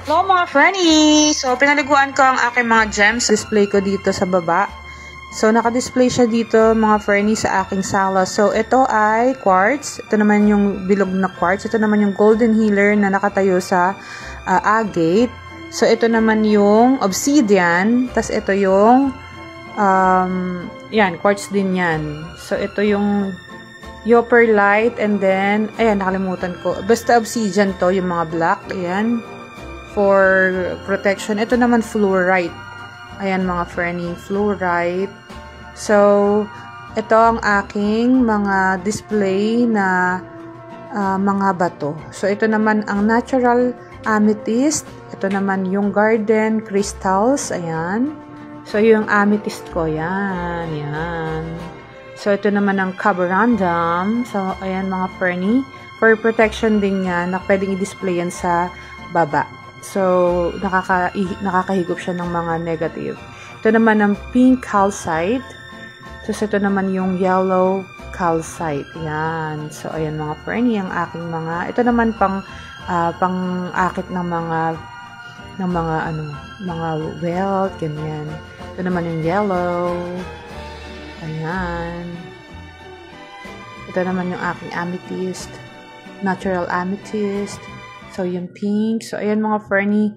Hello mga Frenny! So, pinaliguan ko ang aking mga gems. Display ko dito sa baba. So, naka-display siya dito mga Frenny sa aking sala. So, ito ay quartz. Ito naman yung bilog na quartz. Ito naman yung golden healer na nakatayo sa agate. So, ito naman yung obsidian. Tapos, ito yung yan, quartz din yan. So, ito yung Yopper light. And then, ayan, nakalimutan ko. Basta obsidian to, yung mga black. Ayan. For protection. Ito naman fluorite. Ayan mga Frenny, fluorite. So, ito ang aking mga display na mga bato. So, ito naman ang natural amethyst. Ito naman yung garden crystals. Ayan. So, yung amethyst ko. Ayan. Ayan. So, ito naman ang carborundum. So, ayan mga Frenny. For protection din yan, na pwedeng i-display yan sa baba. So, nakakahigop siya ng mga negative. Ito naman ang pink calcite. So, ito naman yung yellow calcite. Yan. So, ayan mga Frenny, ang aking mga, ito naman pang-akit ng mga wealth, ganyan. Ito naman yung yellow. Ayan. Ito naman yung aking amethyst. Natural amethyst. So, yung pink. So, ayan mga Frenny.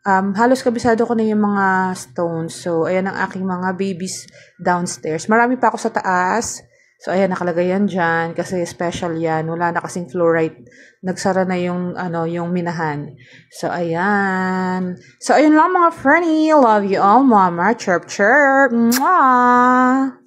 Halos kabisado ko na yung mga stones. So, ayan ang aking mga babies downstairs. Marami pa ako sa taas. So, ayan, nakalagay yan dyan. Kasi special yan. Wala na kasing fluorite. Nagsara na yung, yung minahan. So, ayan. So, ayun lang mga Frenny. Love you all, mama. Chirp, chirp. Mwah!